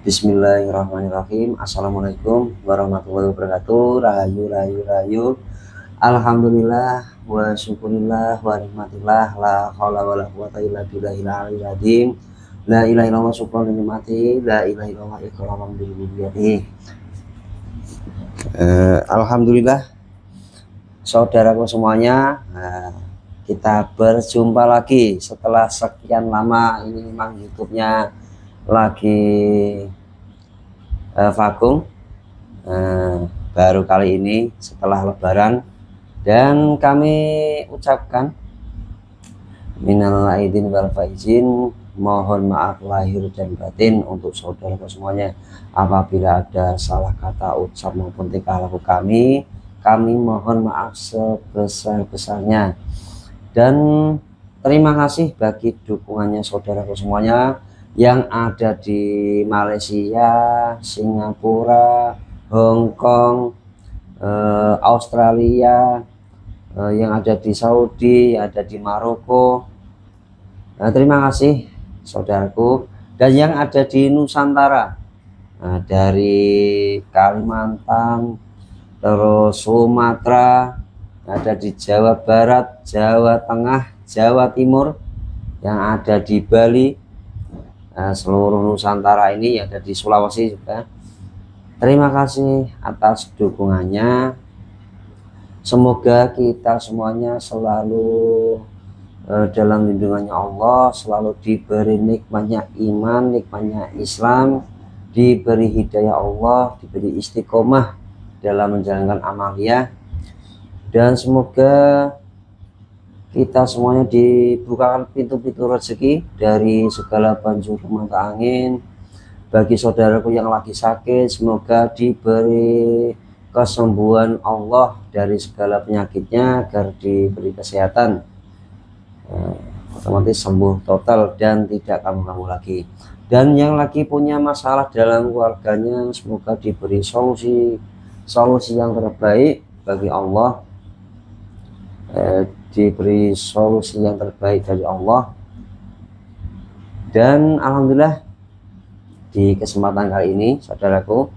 Bismillahirrahmanirrahim. Assalamualaikum warahmatullahi wabarakatuh. Rahayu, rahayu, rahayu. Alhamdulillah wa syukurillah wa nikmatillah la haula wala quwata illa billahil aliyil azim. La ilaha illallah subhanahu nikmati, la ilaha illallah ikraman bi rububiyyati. Alhamdulillah saudaraku semuanya, kita berjumpa lagi setelah sekian lama. Ini memang YouTube-nya lagi vakum, baru kali ini setelah lebaran, dan kami ucapkan minal aidin wal faizin, mohon maaf lahir dan batin untuk saudara semuanya apabila ada salah kata ucap maupun tingkah laku kami mohon maaf sebesar-besarnya. Dan terima kasih bagi dukungannya saudaraku semuanya yang ada di Malaysia, Singapura, Hong Kong, Australia, yang ada di Saudi, ada di Maroko. Terima kasih saudaraku. Dan yang ada di Nusantara, dari Kalimantan, terus Sumatera, ada di Jawa Barat, Jawa Tengah, Jawa Timur, yang ada di Bali, seluruh Nusantara ini, ada di Sulawesi juga. Terima kasih atas dukungannya. Semoga kita semuanya selalu dalam lindungannya Allah, selalu diberi nikmatnya iman, nikmatnya Islam, diberi hidayah Allah, diberi istiqomah dalam menjalankan amaliyah, dan semoga kita semuanya dibukakan pintu-pintu rezeki dari segala penjuru mata angin. Bagi saudaraku yang lagi sakit, semoga diberi kesembuhan Allah dari segala penyakitnya, agar diberi kesehatan, otomatis sembuh total dan tidak kambuh-kambuh lagi. Dan yang lagi punya masalah dalam keluarganya, semoga diberi solusi yang terbaik bagi Allah, diberi solusi yang terbaik dari Allah. Dan alhamdulillah di kesempatan kali ini saudaraku,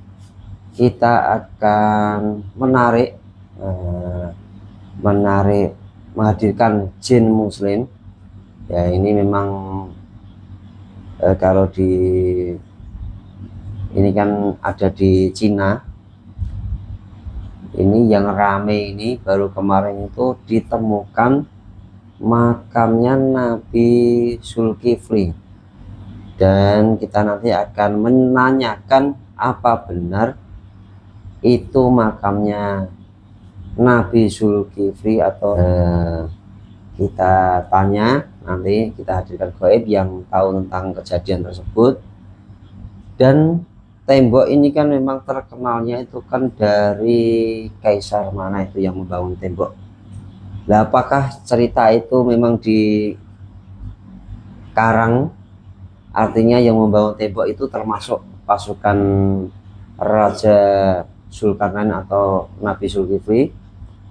kita akan menghadirkan jin muslim. Ya, ini memang kalau ini kan ada di Cina. Ini yang rame ini, baru kemarin itu ditemukan makamnya Nabi Zulkifli, dan kita nanti akan menanyakan apa benar itu makamnya Nabi Zulkifli atau kita tanya, nanti kita hadirkan gaib yang tahu tentang kejadian tersebut. Dan tembok ini kan memang terkenalnya itu kan dari kaisar mana itu yang membangun tembok. Nah, apakah cerita itu memang dikarang, artinya yang membangun tembok itu termasuk pasukan Raja Zulkarnain atau Nabi Zulkifli,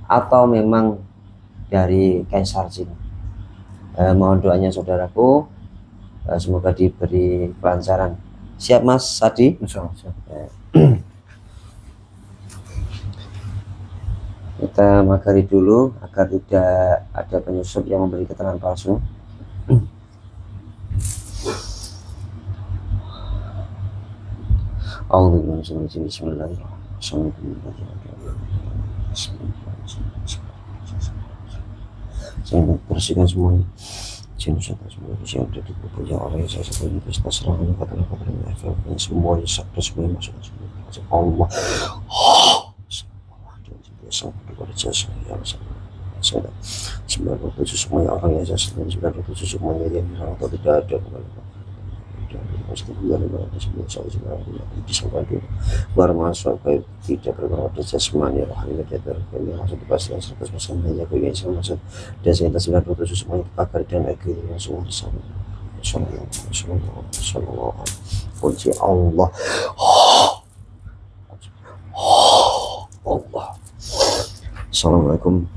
atau memang dari kaisar Cina? Mohon doanya saudaraku, semoga diberi kelancaran. Siap Mas Sadi? Siap. Kita magari dulu agar tidak ada penyusup yang memberi keterangan palsu. Saya bersihkan semuanya. Saya ada di kubur yang orang yang saya sebut itu serangan kata-kata semuanya sabda semuanya masuk Allah. Semuanya orang yang saya sebut, 97 semuanya yang atau tidak ada bermasuk baik tidak berada jasmani rohani yang maksud dipastikan 100% hanya yang maksud dan saya 97 semuanya pakar dan lagi langsung bersama Sallallahu kunci Allah Allah. Assalamualaikum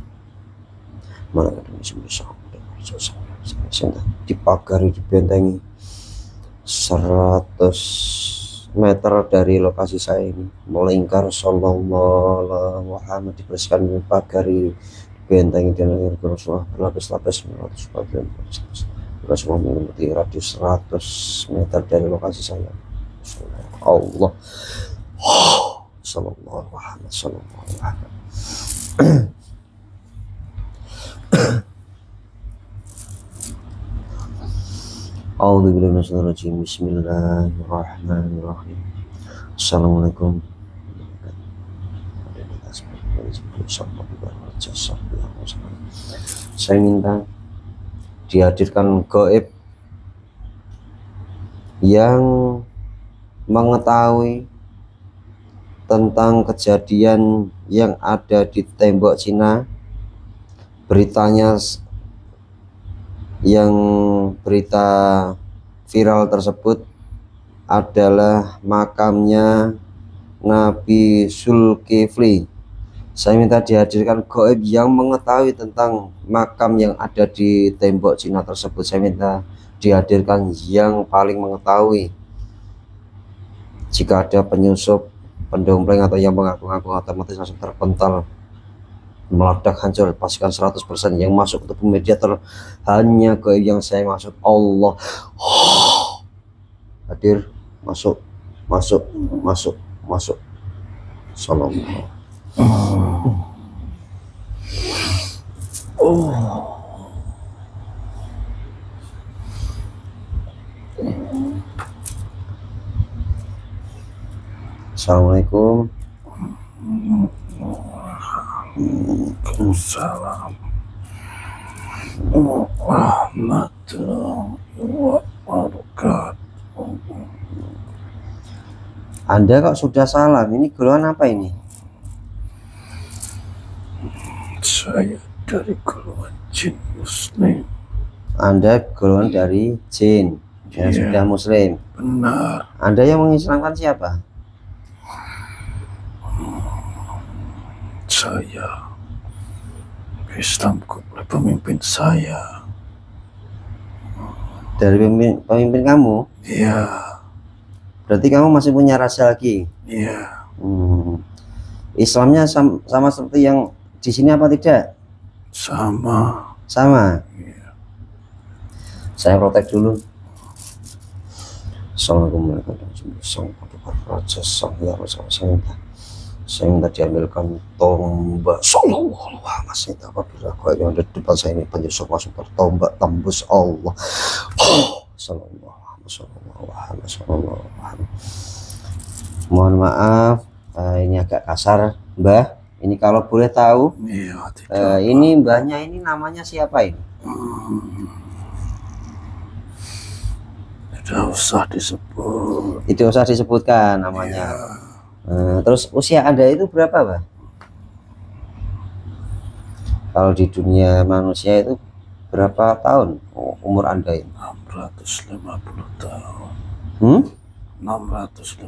warahmatullahi wabarakatuh. Dipagari, dibentengi 100 meter dari lokasi saya ini melingkar sallallahu alaihi wasallam, dibersihkan pagari benteng dan air Rasulullah berlapis-lapis 100 Rasulullah mengikuti radius 100 meter dari lokasi saya. Allah sallallahu alaihi wasallam. A'udzubillahi minasyaitonir rajim. Bismillahirrahmanirrahim. Assalamualaikum. Saya minta dihadirkan gaib yang mengetahui tentang kejadian yang ada di tembok Cina. Beritanya yang berita viral tersebut adalah makamnya Nabi Zulkifli. Saya minta dihadirkan gaib yang mengetahui tentang makam yang ada di tembok Cina tersebut. Saya minta dihadirkan yang paling mengetahui. Jika ada penyusup, pendompleng atau yang mengaku-ngaku, otomatis langsung terpental, meledak, hancur, pastikan 100% yang masuk ke tubuh mediator hanya gaib yang saya maksud. Allah hadir, masuk. Sallallahu. Assalamualaikum. Waalaikumsalam warahmatullahi wabarakatuh. Anda kok sudah salam? Ini golongan apa ini? Saya dari golongan jin muslim. Anda golongan dari jin yang sudah muslim. Benar. Anda yang mengislamkan siapa? Saya Islamku oleh pemimpin saya. Dari pemimpin kamu? Iya. Berarti kamu masih punya raja lagi? Iya. Islamnya sama seperti yang di sini apa tidak? Sama. Iya. Saya protek dulu. Assalamualaikum warahmatullahi wabarakatuh. Saya minta diambilkan tombak sallallahu alaihi wasallam. Apabila kau yang ada di depan saya ini penyusup masuk bertombak tembus Allah. Sallallahu alaihi wasallam. Mohon maaf, ini agak kasar, Mbah. Ini kalau boleh tahu, Iya, ini mbahnya ini namanya siapa ini? Tidak usah disebut. Itu usah disebutkan namanya. Iya. Terus usia Anda itu berapa, Pak? Kalau di dunia manusia itu berapa tahun umur Anda ini? 650 tahun. 650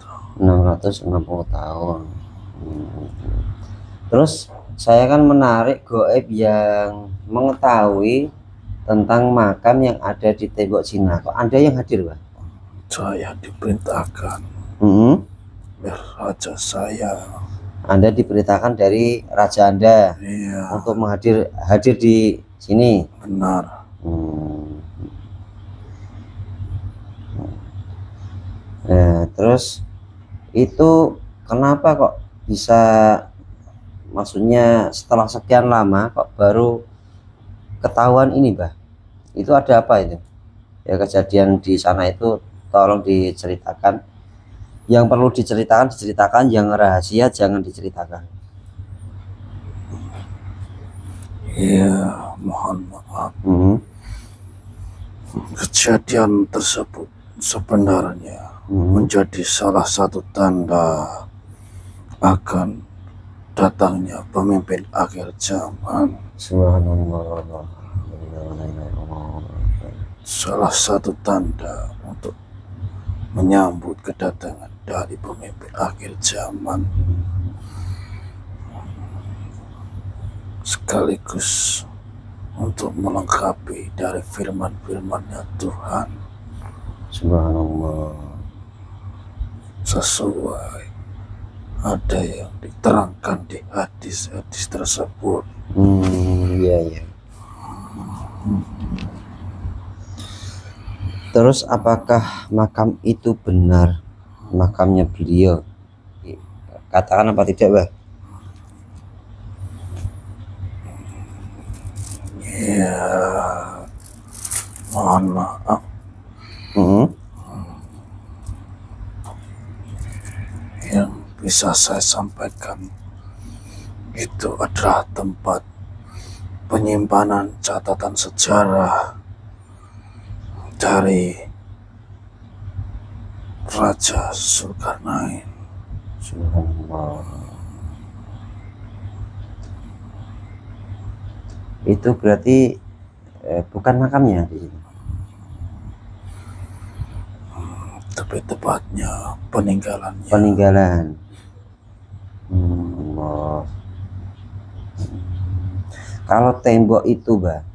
tahun. 650 tahun. Terus saya kan menarik gaib yang mengetahui tentang makam yang ada di tembok Cina. Kok Anda yang hadir, Pak? Saya diperintahkan raja saya. Anda diberitakan dari raja Anda, iya, untuk hadir di sini. Benar. Nah, terus itu kenapa kok bisa, maksudnya setelah sekian lama kok baru ketahuan ini, Mbah? Itu ada apa itu? Ya, kejadian di sana itu tolong diceritakan. Yang perlu diceritakan, yang rahasia jangan diceritakan. Iya, mohon maaf. Kejadian tersebut sebenarnya menjadi salah satu tanda akan datangnya pemimpin akhir zaman. Subhanallah. Salah satu tanda untuk menyambut kedatangan dari pemimpin akhir zaman, sekaligus untuk melengkapi dari firman-firman-Nya Tuhan. Subhanallah. sesuai ada yang diterangkan di hadis-hadis tersebut. Iya iya. Terus apakah makam itu benar makamnya beliau? Katakan apa tidak, Bah? Ya, mohon maaf. Yang bisa saya sampaikan itu adalah tempat penyimpanan catatan sejarah dari Raja Zulkarnain. Subhanallah. Itu berarti bukan makamnya di sini. Tapi tepatnya peninggalannya. Peninggalan. Allah. Kalau tembok itu, Bah,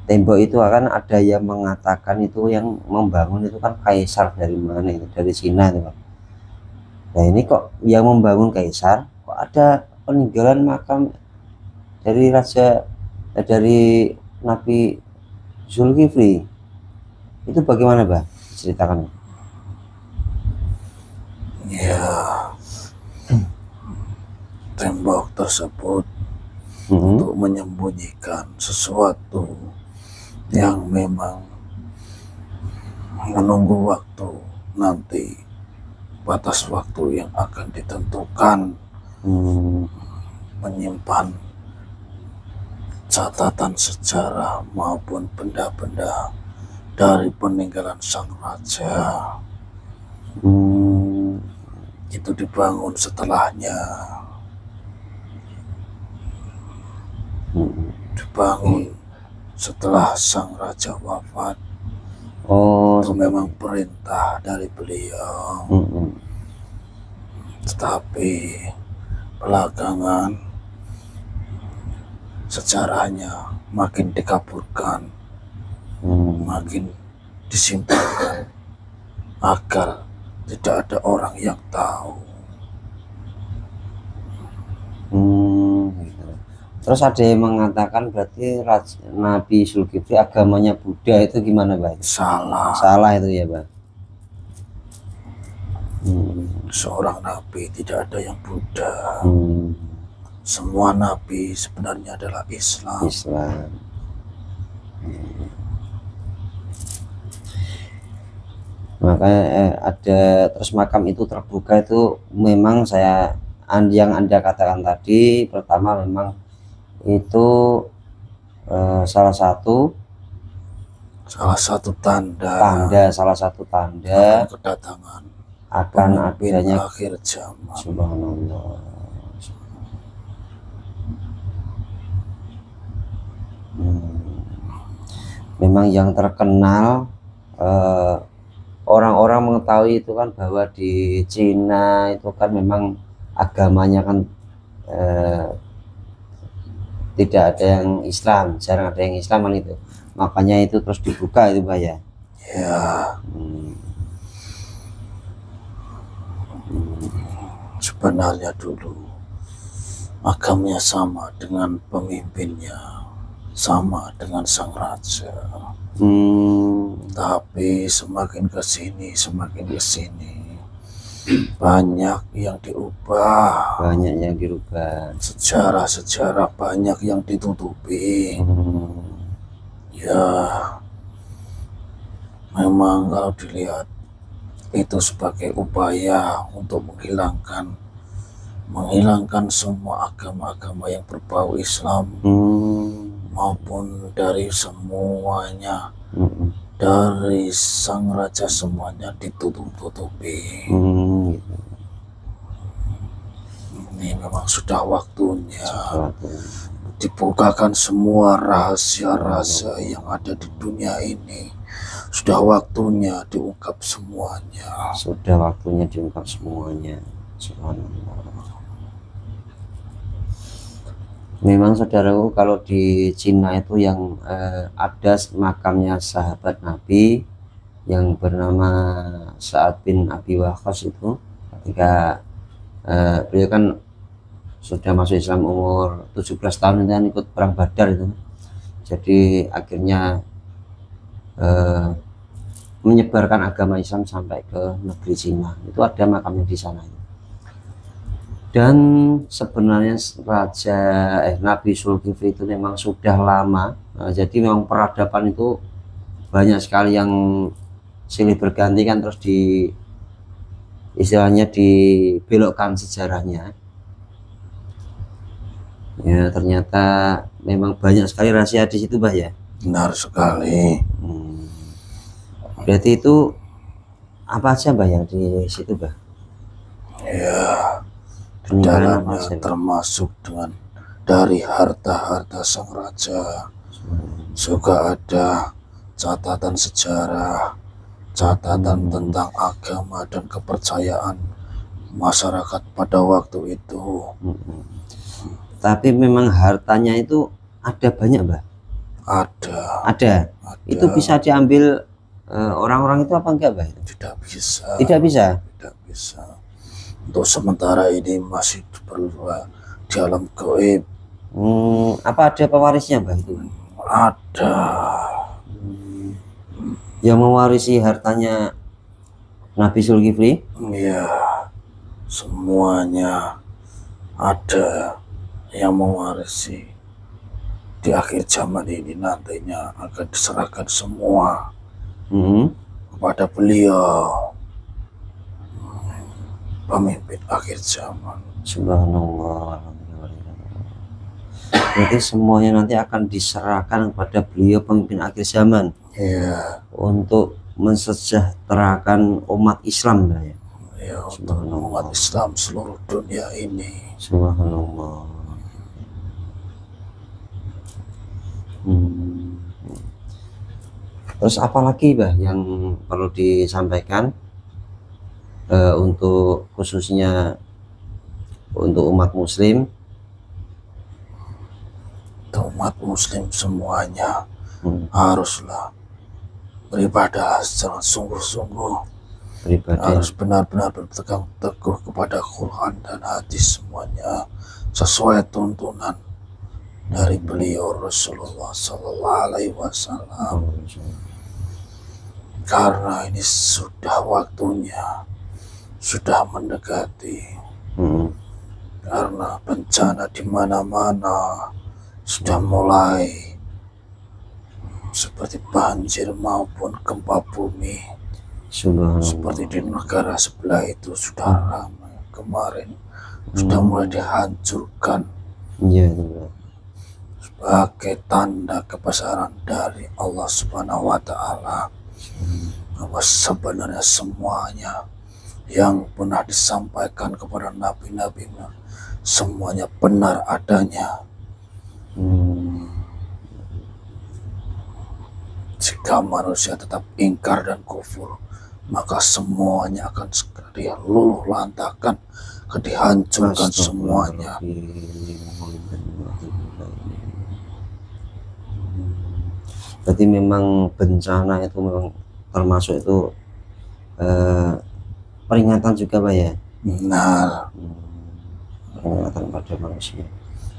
tembok itu akan ada yang mengatakan itu yang membangun itu kan kaisar dari mana itu, dari Cina itu, Pak. Nah ini kok yang membangun kaisar, kok ada peninggalan makam dari dari Nabi Zulkifli. Itu bagaimana, Bah? Ceritakan. Ya, tembok tersebut untuk menyembunyikan sesuatu yang memang menunggu waktu nanti, batas waktu yang akan ditentukan, menyimpan catatan sejarah maupun benda-benda dari peninggalan sang raja. Itu dibangun setelahnya, dibangun setelah sang raja wafat. Itu memang perintah dari beliau. Tetapi belakangan sejarahnya makin dikaburkan, makin disimpankan agar tidak ada orang yang tahu. Gitu. Terus ada yang mengatakan berarti Nabi Zulkifli agamanya Buddha, itu gimana, Pak? Salah itu ya, Pak. Seorang nabi tidak ada yang Buddha. Semua nabi sebenarnya adalah Islam. Makanya ada terus makam itu terbuka itu memang yang Anda katakan tadi, pertama memang itu salah satu tanda kedatangan akan adanya akhir zaman. Subhanallah. Memang yang terkenal orang-orang mengetahui itu kan bahwa di Cina itu kan memang agamanya kan tidak ada yang Islam, jarang ada yang Islam kan itu. Makanya itu terus dibuka itu, Pak ya. Sebenarnya dulu agamanya sama dengan pemimpinnya, sama dengan sang raja. Tapi semakin kesini banyak yang dirubah, sejarah banyak yang ditutupi. Ya, memang kalau dilihat itu sebagai upaya untuk menghilangkan semua agama-agama yang berbau Islam, maupun dari semuanya, dari sang raja semuanya ditutup-tutupi. Ini memang sudah waktunya dibukakan semua rahasia-rahasia yang ada di dunia ini. Sudah waktunya diungkap semuanya. Subhanallah. Memang saudaraku, kalau di Cina itu yang ada makamnya sahabat Nabi yang bernama Sa'ad bin Abi Waqqas itu ketika beliau kan sudah masuk Islam umur 17 tahun dan ikut perang Badar itu. Jadi akhirnya menyebarkan agama Islam sampai ke negeri Cina. Itu ada makamnya di sana. Dan sebenarnya Nabi Zulkifli itu memang sudah lama. Jadi memang peradaban itu banyak sekali yang silih berganti kan, terus istilahnya dibelokkan sejarahnya. Ya ternyata memang banyak sekali rahasia di situ, Bah ya. Benar sekali. Berarti itu apa aja, Bah, yang di situ, Bah? Ya, Peninggalan apa dalamnya aja, Bah? termasuk dengan dari harta-harta sang raja. Juga ada catatan sejarah, catatan tentang agama dan kepercayaan masyarakat pada waktu itu. Tapi memang hartanya itu ada banyak, Bah? Ada. Itu bisa diambil orang-orang itu apa enggak, Bah? Tidak bisa. Tidak bisa. Tidak bisa. Untuk sementara ini masih perlu di alam gaib. Apa ada pewarisnya, Bah, itu? Ada. Yang mewarisi hartanya Nabi Zulkifli? Iya, semuanya ada yang mewarisi. Di akhir zaman ini nantinya akan diserahkan semua kepada beliau, pemimpin akhir zaman. Subhanallah. Berarti semuanya nanti akan diserahkan kepada beliau, pemimpin akhir zaman. Iya. Untuk mensejahterakan umat Islam, ya. Ya, untuk umat Islam seluruh dunia ini. Subhanallah. Terus apa lagi, Bah, yang perlu disampaikan untuk khususnya untuk umat Muslim? Untuk umat Muslim semuanya haruslah beribadah secara sungguh-sungguh. Harus benar-benar berpegang teguh kepada Quran dan hadis, semuanya sesuai tuntunan dari beliau Rasulullah Sallallahu Alaihi Wasallam. Karena ini sudah waktunya, sudah mendekati. Karena bencana di mana-mana sudah mulai, seperti banjir maupun gempa bumi. Seperti di negara sebelah itu sudah ramai kemarin, sudah mulai dihancurkan. Sebagai tanda kebesaran dari Allah Subhanahu wa Ta'ala, bahwa sebenarnya semuanya yang pernah disampaikan kepada nabi-nabi semuanya benar adanya. Jika manusia tetap ingkar dan kufur, maka semuanya akan segera diluluh lantakan, akan dihancurkan semuanya. Berarti memang bencana itu memang termasuk itu peringatan juga, Pak, ya? Benar. Peringatan pada manusia.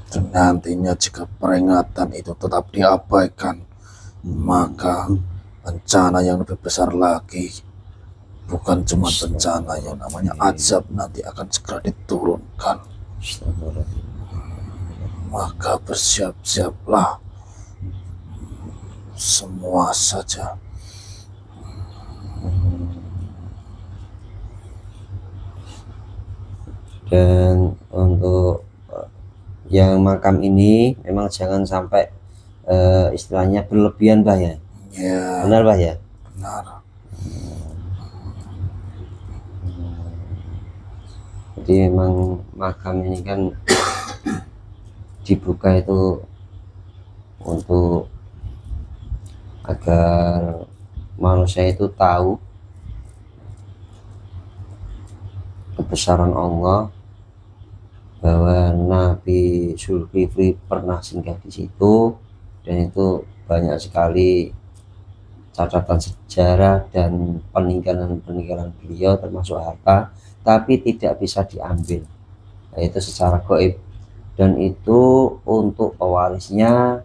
Dan nantinya jika peringatan itu tetap diabaikan, maka bencana yang lebih besar lagi, bukan cuma bencana, yang namanya azab nanti akan segera diturunkan. Maka bersiap-siaplah semua saja. Dan untuk yang makam ini memang jangan sampai istilahnya berlebihan, Bah, ya? Ya, Benar, Bah, ya? benar. Jadi memang makam ini kan dibuka itu untuk agar manusia itu tahu kebesaran Allah, bahwa Nabi Zulkifli pernah singgah di situ, dan itu banyak sekali catatan sejarah dan peninggalan beliau termasuk harta, tapi tidak bisa diambil, yaitu secara gaib, dan itu untuk pewarisnya,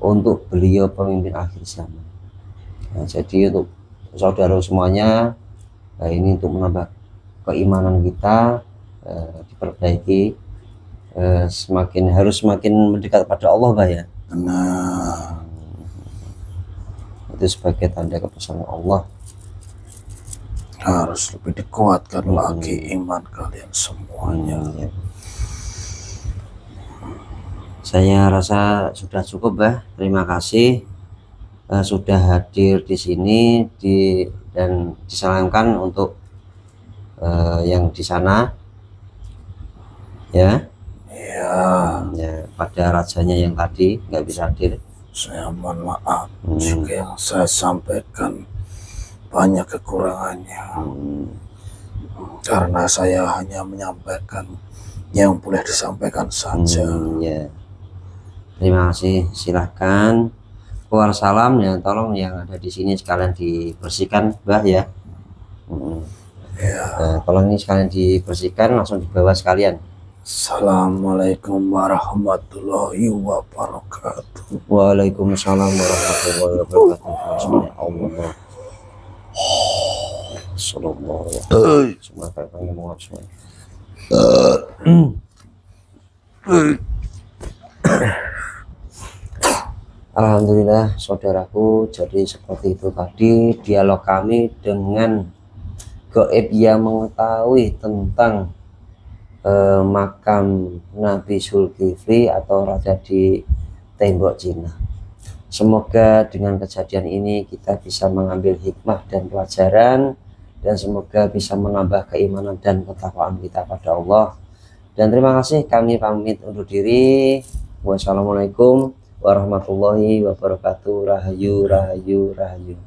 untuk beliau pemimpin akhir zaman. Nah, jadi untuk saudara semuanya, ini untuk menambah keimanan kita, diperbaiki, harus semakin mendekat pada Allah, Mbah ya. Nah, itu sebagai tanda kebesaran Allah. harus lebih dikuatkan lagi iman kalian semuanya. Ya. Saya rasa sudah cukup, Mbah. Terima kasih sudah hadir di sini dan disalamkan untuk yang di sana, ya. Ya, pada rajanya yang tadi nggak bisa hadir. Saya mohon maaf jika yang saya sampaikan banyak kekurangannya, karena saya hanya menyampaikan yang boleh disampaikan saja. Ya. Terima kasih. Silahkan keluar salam ya, tolong yang ada di sini sekalian dibersihkan, Mbah ya. Tolong ini sekalian dibersihkan, langsung dibawa sekalian. Assalamualaikum warahmatullahi wabarakatuh. Waalaikumsalam warahmatullahi wabarakatuh. Allah. Sallallahu alaihi wasallam. Alhamdulillah saudaraku, jadi seperti itu tadi dialog kami dengan gaib yang mengetahui tentang makam Nabi Zulkifli atau raja di tembok Cina. Semoga dengan kejadian ini kita bisa mengambil hikmah dan pelajaran, dan semoga bisa menambah keimanan dan ketakwaan kita pada Allah. Dan terima kasih, kami pamit undur diri. Wassalamualaikum warahmatullahi wabarakatuh. Rahayu, rahayu, rahayu.